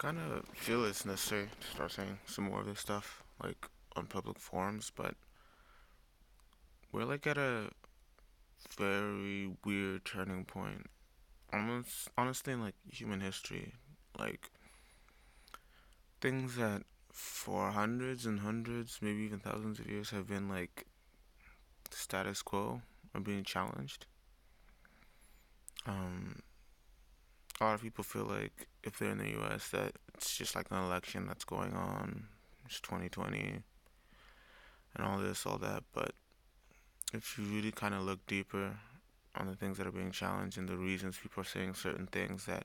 kind of feel it's necessary to start saying some more of this stuff, like on public forums, but we're like at a very weird turning point. Almost, honestly, in like human history, like things that for hundreds and hundreds, maybe even thousands of years have been like status quo are being challenged. Um, a lot of people feel like if they're in the U.S. that it's just like an election that's going on. It's 2020 and all this, all that, but if you really kind of look deeper on the things that are being challenged and the reasons people are saying certain things, that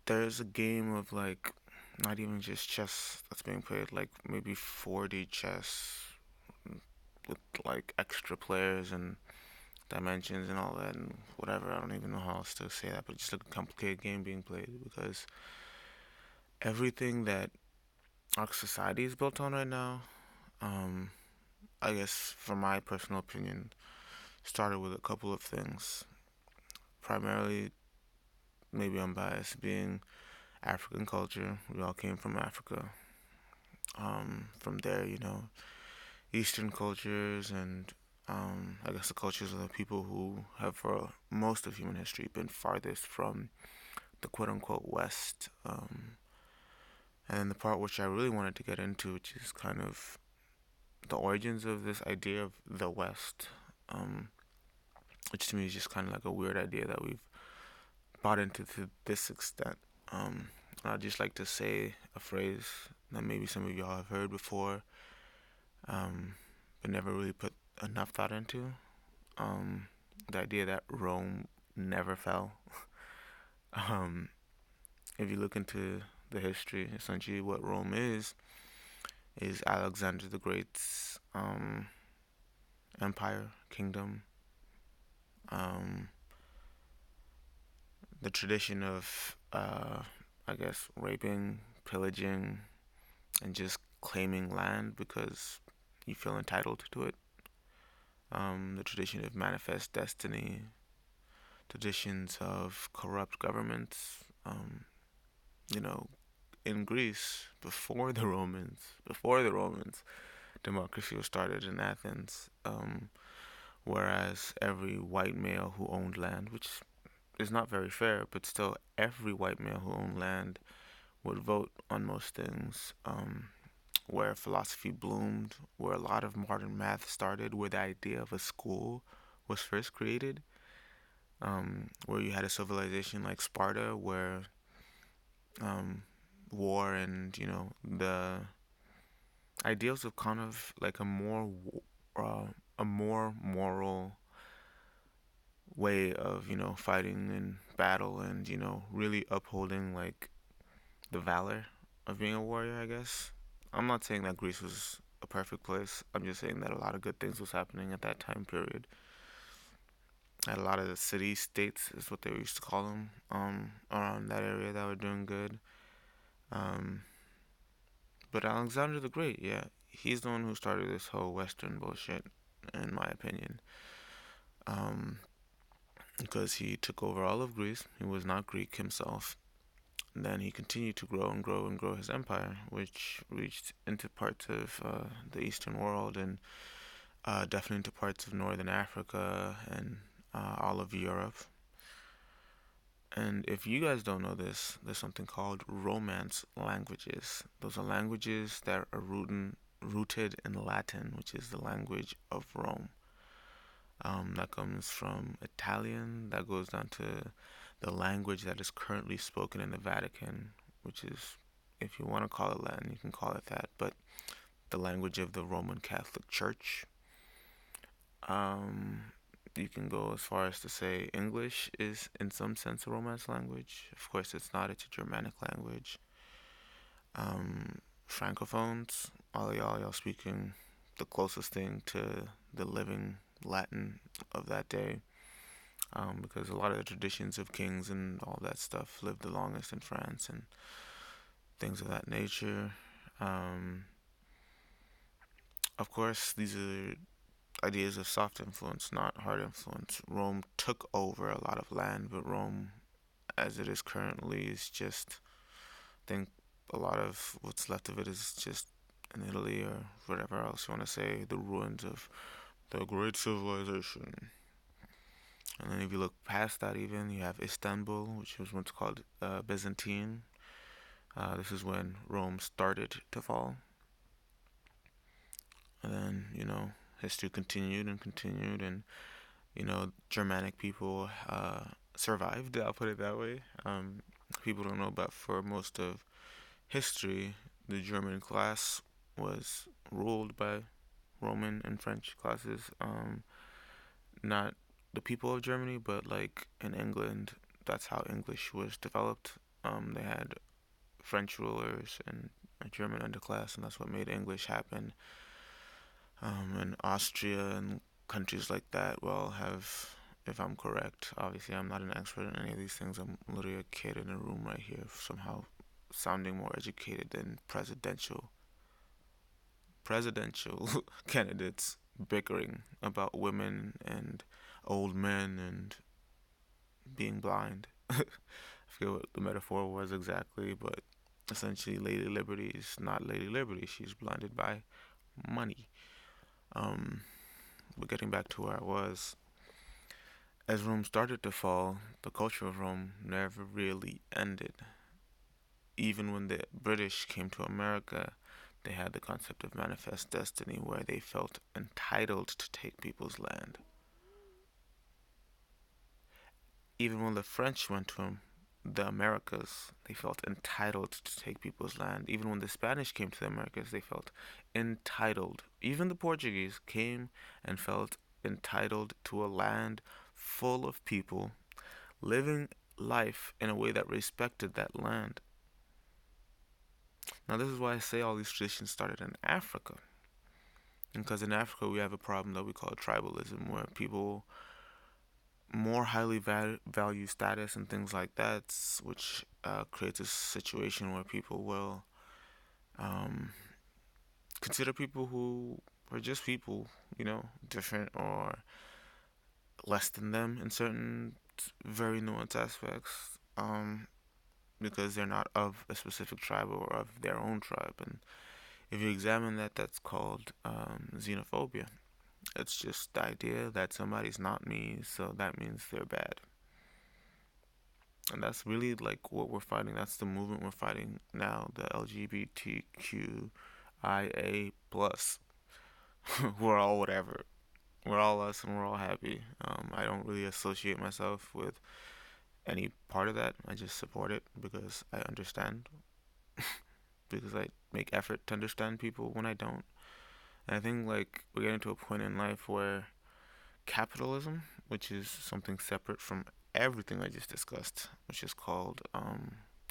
there's a game of like not even just chess that's being played, like maybe 4D chess with like extra players and dimensions and all that and whatever. I don't even know how else to say that, but just a complicated game being played because everything that our society is built on right now, um, I guess, from my personal opinion, started with a couple of things. Primarily, maybe I'm biased, being African culture. We all came from Africa. From there, Eastern cultures and I guess the cultures of the people who have, for most of human history, been farthest from the quote unquote West. And then the part which I really wanted to get into, which is kind of the origins of this idea of the West, um, which to me is just kind of like a weird idea that we've bought into to this extent. Um, I'd just like to say a phrase that maybe some of y'all have heard before, um, but never really put enough thought into. Um, the idea that Rome never fell. Um, if you look into the history, essentially what Rome is Alexander the Great's empire, kingdom. Um, the tradition of, I guess, raping, pillaging, and just claiming land because you feel entitled to it. The tradition of manifest destiny, traditions of corrupt governments. You know, in Greece, before the Romans, democracy was started in Athens. Whereas every white male who owned land, which is not very fair, but still every white male who owned land would vote on most things. Where philosophy bloomed, where a lot of modern math started, where the idea of a school was first created, where you had a civilization like Sparta, where um, war and the ideals of kind of like a more moral way of fighting in battle and really upholding like the valor of being a warrior, I guess. I'm not saying that Greece was a perfect place. I'm just saying that a lot of good things was happening at that time period. At a lot of the city states is what they used to call them, around that area that were doing good. Um, but Alexander the Great, yeah, he's the one who started this whole Western bullshit, in my opinion. Um, because he took over all of Greece. He was not Greek himself. And then he continued to grow and grow and grow his empire, which reached into parts of the Eastern world and definitely into parts of Northern Africa and all of Europe. And if you guys don't know this, there's something called Romance languages. Those are languages that are rooted in Latin, which is the language of Rome. That comes from Italian, that goes down to the language that is currently spoken in the Vatican, which is, if you want to call it Latin, you can call it that, but the language of the Roman Catholic Church. Um, you can go as far as to say English is, in some sense, a Romance language. Of course, it's not, it's a Germanic language. Um, Francophones, all y'all speaking the closest thing to the living Latin of that day, because a lot of the traditions of kings and all that stuff lived the longest in France and things of that nature. Um, of course, these are ideas of soft influence, not hard influence. Rome took over a lot of land, but Rome as it is currently is just, I think a lot of what's left of it is just in Italy or whatever else you want to say, the ruins of the great civilization. And then if you look past that, even you have Istanbul, which was once called Byzantine. This is when Rome started to fall, and then history continued and continued, and Germanic people survived. I'll put it that way. People don't know, but for most of history, the German class was ruled by Roman and French classes. Not the people of Germany, but like in England, that's how English was developed. They had French rulers and a German underclass, and that's what made English happen. And Austria and countries like that, well, have, if I'm correct, obviously I'm not an expert in any of these things. I'm literally a kid in a room right here, somehow sounding more educated than presidential candidates bickering about women and old men and being blind. I forget what the metaphor was exactly, but essentially, Lady Liberty is not Lady Liberty. She's blinded by money. Um, but getting back to where I was, as Rome started to fall, the culture of Rome never really ended. Even when the British came to America, they had the concept of manifest destiny where they felt entitled to take people's land. Even when the French went to the Americas, they felt entitled to take people's land. Even when the Spanish came to the Americas, they felt entitled. Even the Portuguese came and felt entitled to a land full of people living life in a way that respected that land. Now, this is why I say all these traditions started in Africa. Because in Africa, we have a problem that we call tribalism, where people more highly value status and things like that, which creates a situation where people will um, consider people who are just people, different or less than them in certain very nuanced aspects, because they're not of a specific tribe or of their own tribe. And if you examine that, that's called xenophobia. It's just the idea that somebody's not me, so that means they're bad. And that's really like what we're fighting. That's the movement we're fighting now, the LGBTQIA plus. We're all whatever. We're all us and we're all happy. I don't really associate myself with any part of that. I just support it because I understand. Because I make effort to understand people when I don't. And I think like we're getting to a point in life where capitalism, which is something separate from everything I just discussed, which is called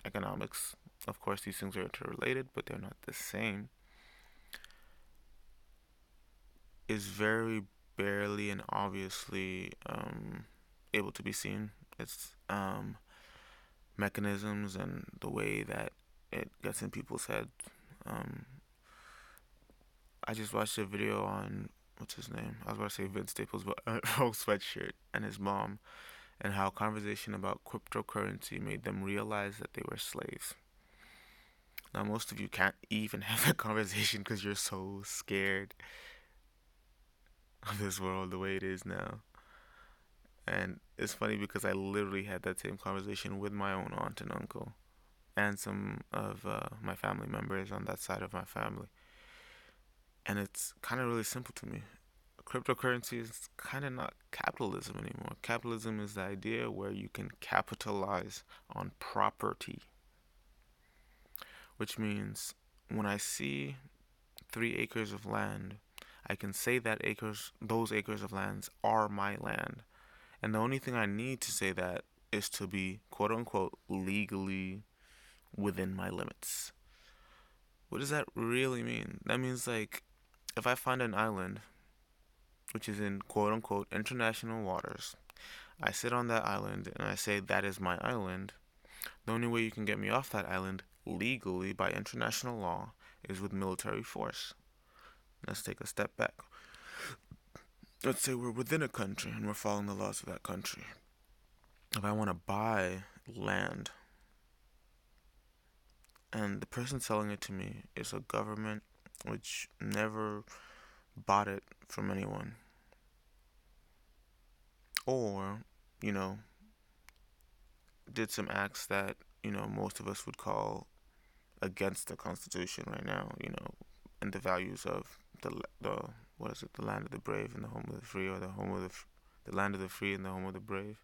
economics. Of course, these things are interrelated, but they're not the same. Is very barely and obviously able to be seen. Its mechanisms and the way that it gets in people's head. Um, I just watched a video on what's his name? I was about to say Vince Staples, but wrong sweatshirt, and his mom, and how conversation about cryptocurrency made them realize that they were slaves. Now, most of you can't even have that conversation because you're so scared of this world the way it is now. And it's funny because I literally had that same conversation with my own aunt and uncle and some of my family members on that side of my family. And it's kind of really simple to me. Cryptocurrency is kind of not capitalism anymore. Capitalism is the idea where you can capitalize on property, which means when I see 3 acres of land, I can say that those acres of lands are my land. And the only thing I need to say that is to be quote unquote legally within my limits. What does that really mean? That means like if I find an island which is in quote unquote international waters, I sit on that island and I say that is my island. The only way you can get me off that island legally by international law is with military force. Let's take a step back. Let's say we're within a country and we're following the laws of that country. If I want to buy land, and the person selling it to me is a government which never bought it from anyone, or, you know, did some acts that, most of us would call against the Constitution right now, and the values of the what is it, the land of the brave and the home of the free, or the home of the land of the free and the home of the brave.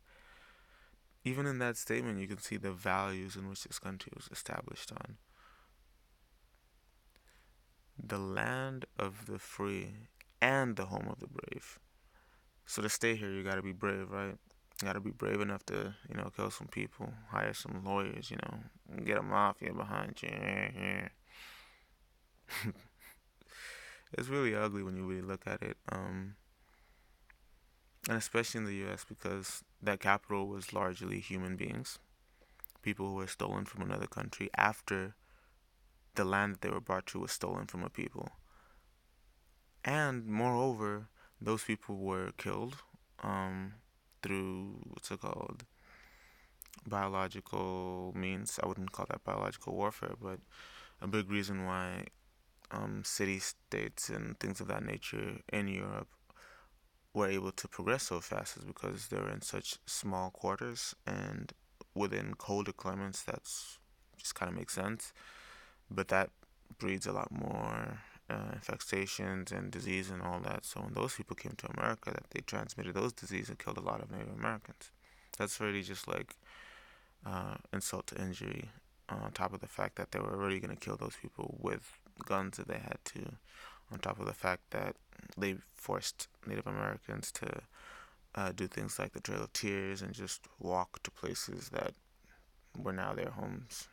Even in that statement, you can see the values in which this country was established on. The land of the free and the home of the brave. So to stay here, you gotta be brave, right? You gotta be brave enough to, kill some people, hire some lawyers, and get a mafia behind you. It's really ugly when you really look at it. And especially in the U.S., because that capital was largely human beings, people who were stolen from another country after the land that they were brought to was stolen from a people. And moreover, those people were killed um, through what's it called, biological means. I wouldn't call that biological warfare, but a big reason why city states and things of that nature in Europe were able to progress so fast is because they were in such small quarters, and within colder climates that's just kind of makes sense, but that breeds a lot more infestations and disease and all that. So when those people came to America, that they transmitted those diseases and killed a lot of Native Americans. That's really just like insult to injury, on top of the fact that they were already going to kill those people with guns that they had to, on top of the fact that they forced Native Americans to do things like the Trail of Tears and just walk to places that were now their homes.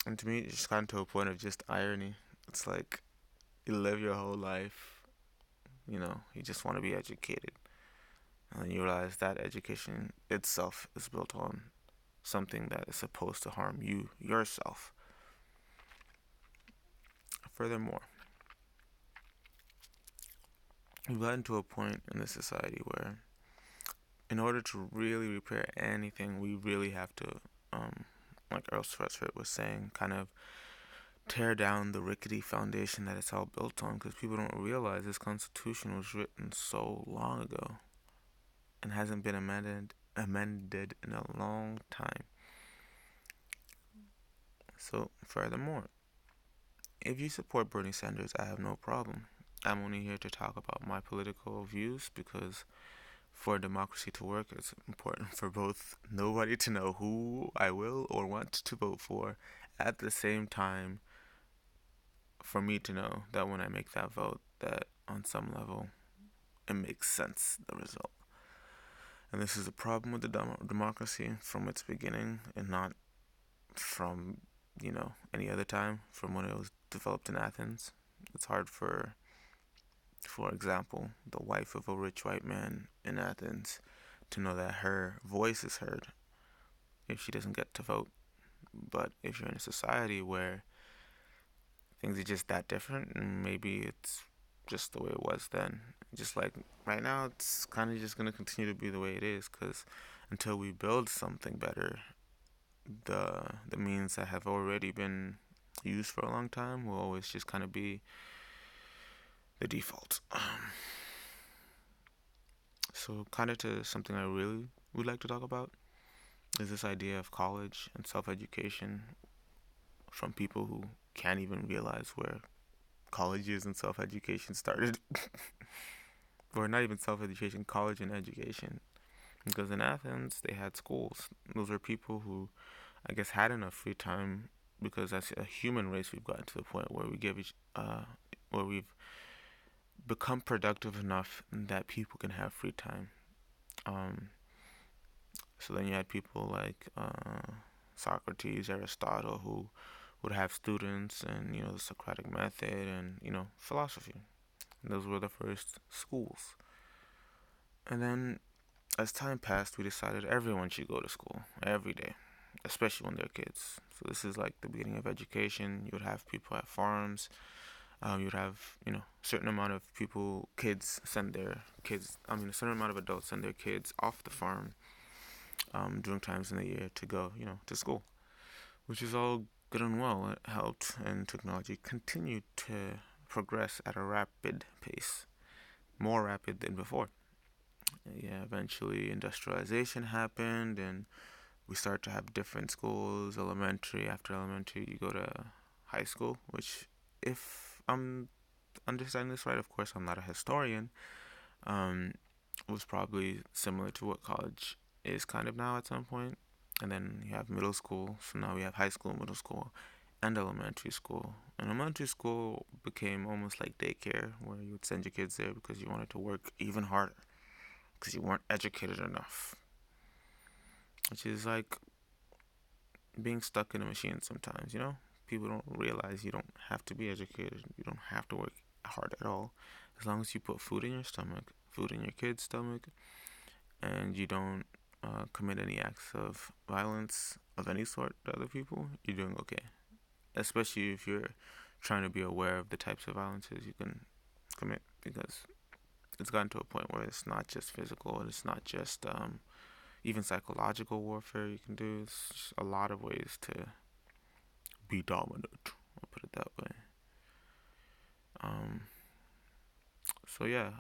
And to me, it's just gotten to a point of just irony. It's like you live your whole life, you just want to be educated. And then you realize that education itself is built on something that is supposed to harm you yourself. Furthermore, we've gotten to a point in this society where, in order to really repair anything, we really have to, like Earl Sweatshirt was saying, kind of tear down the rickety foundation that it's all built on, because people don't realize this Constitution was written so long ago and hasn't been amended in a long time. So, furthermore, if you support Bernie Sanders, I have no problem. I'm only here to talk about my political views, because for democracy to work, it's important for both nobody to know who I will or want to vote for, at the same time for me to know that when I make that vote, that on some level it makes sense, the result. And this is a problem with the democracy from its beginning, and not from, any other time, from when it was developed in Athens. It's hard for example, the wife of a rich white man in Athens to know that her voice is heard if she doesn't get to vote. But if you're in a society where things are just that different, and maybe it's just the way it was then. Just like right now, it's kind of just gonna continue to be the way it is, because until we build something better, the means that have already been used for a long time will always just kind of be the default. So, kind of to something I really would like to talk about is this idea of college and self education from people who can't even realize where college is and self education started. Or not even self education, college and education. Because in Athens, they had schools. Those were people who, I guess, had enough free time, because as a human race, we've gotten to the point where where we've become productive enough that people can have free time. Um, so then you had people like Socrates, Aristotle, who would have students, and the Socratic method, and philosophy. And those were the first schools. And then as time passed, we decided everyone should go to school every day, especially when they're kids. So this is like the beginning of education. You would have people at farms. You would have, a certain amount of a certain amount of adults send their kids off the farm during times in the year to go, to school, which is all good and well. It helped, and technology continued to progress at a rapid pace, more rapid than before. Yeah, eventually industrialization happened, and we start to have different schools. Elementary, after elementary, you go to high school, which, if I'm understanding this right, of course, I'm not a historian, um, was probably similar to what college is kind of now at some point. And then you have middle school, so now we have high school, middle school, and elementary school. And elementary school became almost like daycare, where you would send your kids there because you wanted to work even harder because you weren't educated enough, which is like being stuck in a machine sometimes, People don't realize you don't have to be educated, you don't have to work hard at all. As long as you put food in your stomach, food in your kid's stomach, and you don't commit any acts of violence of any sort to other people, you're doing okay. Especially if you're trying to be aware of the types of violences you can commit, because it's gotten to a point where it's not just physical, it's not just even psychological warfare you can do. It's just a lot of ways to be dominant. I'll put it that way. Um, so yeah,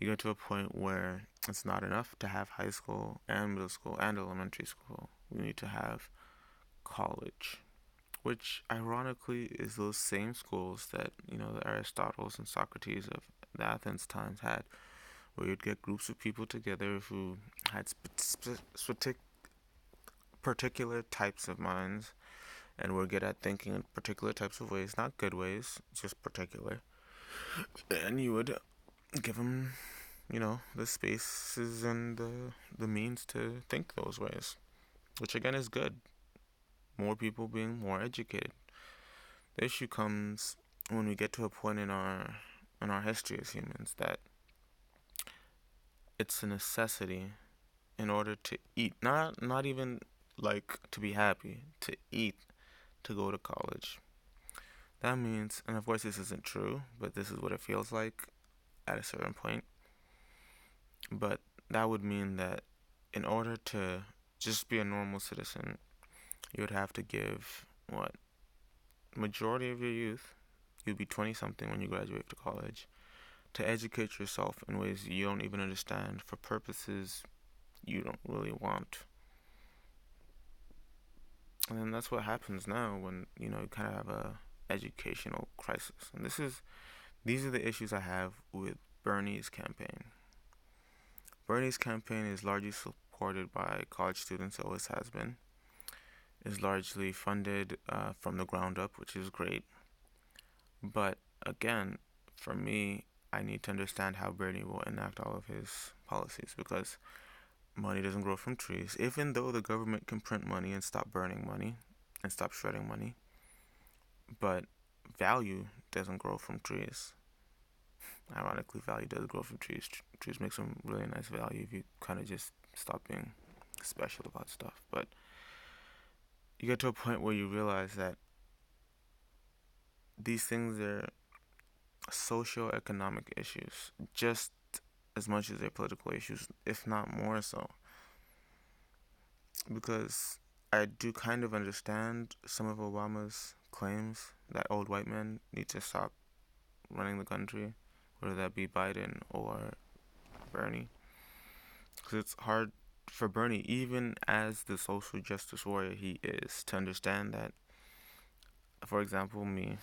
you get to a point where it's not enough to have high school and middle school and elementary school. We need to have college, which ironically is those same schools that the Aristotles and Socrates of the Athens times had, where you'd get groups of people together who had particular types of minds and were good at thinking in particular types of ways, not good ways, just particular. And you would give them, the spaces and the means to think those ways, which again is good. More people being more educated. The issue comes when we get to a point in our history as humans that it's a necessity in order to eat, not even like to be happy, to eat, to go to college. That means, and of course this isn't true, but this is what it feels like at a certain point. But that would mean that in order to just be a normal citizen, you would have to give what? Majority of your youth, you'd be 20 something when you graduate to college, to educate yourself in ways you don't even understand for purposes you don't really want. And then that's what happens now when, you kind of have a educational crisis. And these are the issues I have with Bernie's campaign. Bernie's campaign is largely supported by college students, always has been. Is largely funded from the ground up, which is great. But again, for me, I need to understand how Bernie will enact all of his policies, because money doesn't grow from trees. Even though the government can print money and stop burning money and stop shredding money, but value doesn't grow from trees. Ironically, value does grow from trees. Trees make some really nice value if you kind of just stop being special about stuff. But you get to a point where you realize that these things are socio-economic issues just as much as they're political issues, if not more so. Because I do kind of understand some of Obama's claims that old white men need to stop running the country, whether that be Biden or Bernie. Because it's hard for Bernie, even as the social justice warrior he is, to understand that, for example, me,